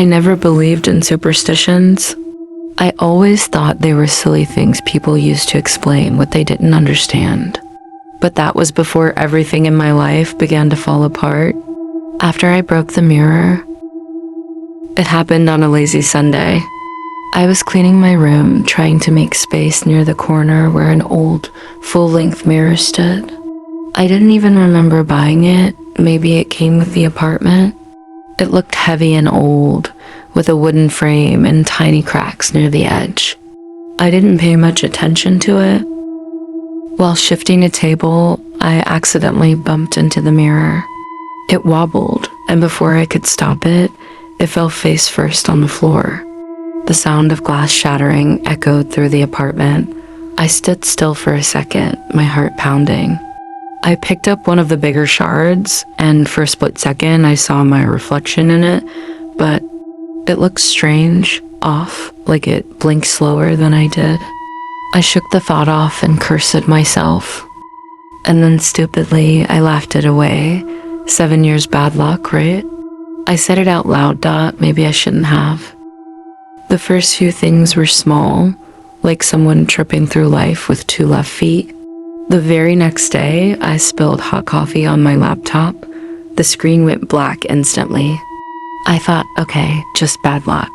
I never believed in superstitions. I always thought they were silly things people used to explain what they didn't understand. But that was before everything in my life began to fall apart. After I broke the mirror, it happened on a lazy Sunday. I was cleaning my room, trying to make space near the corner where an old, full-length mirror stood. I didn't even remember buying it. Maybe it came with the apartment. It looked heavy and old, with a wooden frame and tiny cracks near the edge. I didn't pay much attention to it. While shifting a table, I accidentally bumped into the mirror. It wobbled, and before I could stop it, it fell face first on the floor. The sound of glass shattering echoed through the apartment. I stood still for a second, my heart pounding. I picked up one of the bigger shards, and for a split second I saw my reflection in it, but it looked strange, off, like it blinked slower than I did. I shook the thought off and cursed at myself. And then stupidly, I laughed it away. 7 years bad luck, right? I said it out loud, maybe I shouldn't have. The first few things were small, like someone tripping through life with 2 left feet. The very next day, I spilled hot coffee on my laptop. The screen went black instantly. I thought, okay, just bad luck.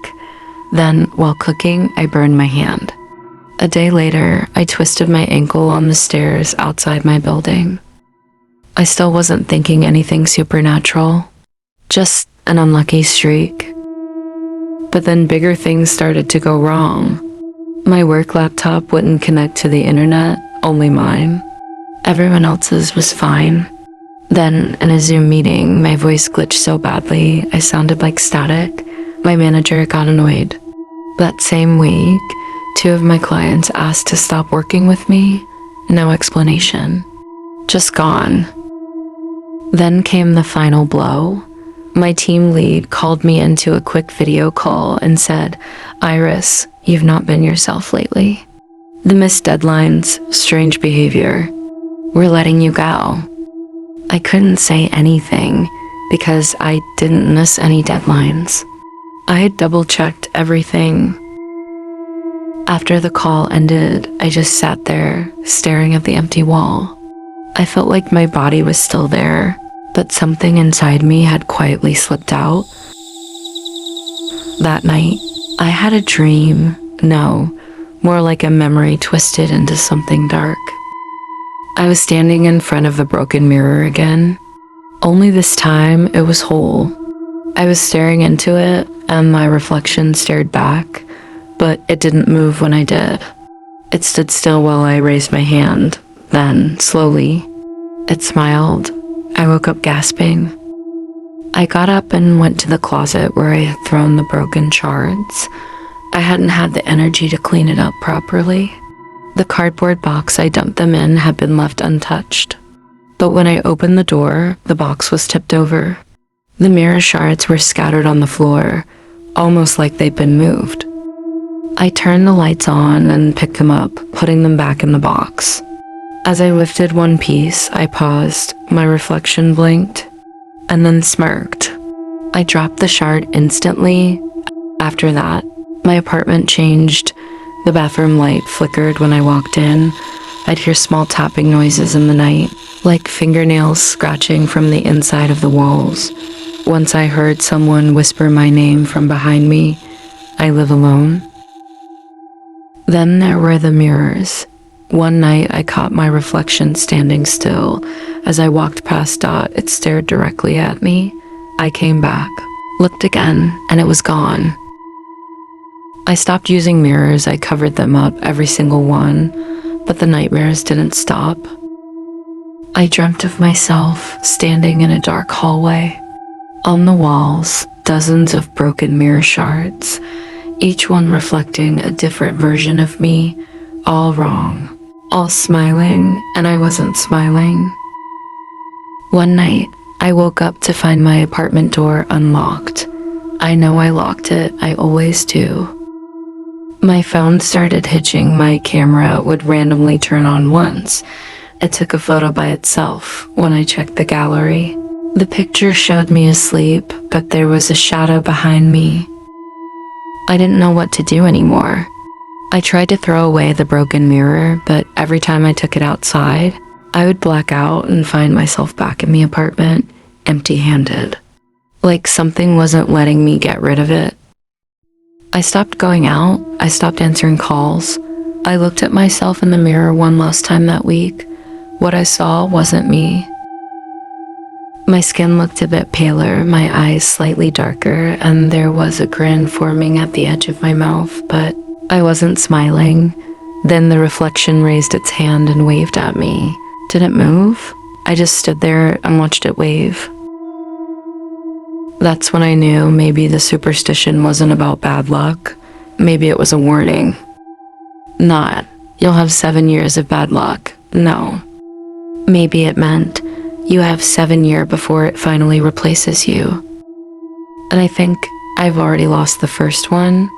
Then, while cooking, I burned my hand. A day later, I twisted my ankle on the stairs outside my building. I still wasn't thinking anything supernatural, just an unlucky streak. But then bigger things started to go wrong. My work laptop wouldn't connect to the internet, only mine. Everyone else's was fine. Then, in a Zoom meeting, my voice glitched so badly, I sounded like static. My manager got annoyed. That same week, 2 of my clients asked to stop working with me. No explanation. Just gone. Then came the final blow. My team lead called me into a quick video call and said, "Iris, you've not been yourself lately. The missed deadlines, strange behavior. We're letting you go." I couldn't say anything because I didn't miss any deadlines. I had double-checked everything. After the call ended, I just sat there, staring at the empty wall. I felt like my body was still there, but something inside me had quietly slipped out. That night, I had a dream. No, more like a memory twisted into something dark. I was standing in front of the broken mirror again. Only this time, it was whole. I was staring into it, and my reflection stared back, but it didn't move when I did. It stood still while I raised my hand. Then, slowly, it smiled. I woke up gasping. I got up and went to the closet where I had thrown the broken shards. I hadn't had the energy to clean it up properly. The cardboard box I dumped them in had been left untouched. But when I opened the door, the box was tipped over. The mirror shards were scattered on the floor, almost like they'd been moved. I turned the lights on and picked them up, putting them back in the box. As I lifted one piece, I paused, my reflection blinked, and then smirked. I dropped the shard instantly. After that, my apartment changed. The bathroom light flickered when I walked in. I'd hear small tapping noises in the night, like fingernails scratching from the inside of the walls. Once I heard someone whisper my name from behind me. "I live alone." Then there were the mirrors. One night I caught my reflection standing still. As I walked past Dot, it stared directly at me. I came back, looked again, and it was gone. I stopped using mirrors. I covered them up, every single one, but the nightmares didn't stop. I dreamt of myself standing in a dark hallway. On the walls, dozens of broken mirror shards, each one reflecting a different version of me, all wrong, all smiling, and I wasn't smiling. One night, I woke up to find my apartment door unlocked. I know I locked it, I always do. My phone started hitching, my camera would randomly turn on once. It took a photo by itself when I checked the gallery. The picture showed me asleep, but there was a shadow behind me, I didn't know what to do anymore. I tried to throw away the broken mirror, but every time I took it outside, I would black out and find myself back in the apartment, empty-handed. Like something wasn't letting me get rid of it. I stopped going out, I stopped answering calls. I looked at myself in the mirror one last time that week. What I saw wasn't me. My skin looked a bit paler, my eyes slightly darker, and there was a grin forming at the edge of my mouth, but I wasn't smiling. Then the reflection raised its hand and waved at me. Did it move? I just stood there and watched it wave. That's when I knew maybe the superstition wasn't about bad luck. Maybe it was a warning. Not, you'll have 7 years of bad luck. No. Maybe it meant you have 7 years before it finally replaces you. And I think I've already lost the first one.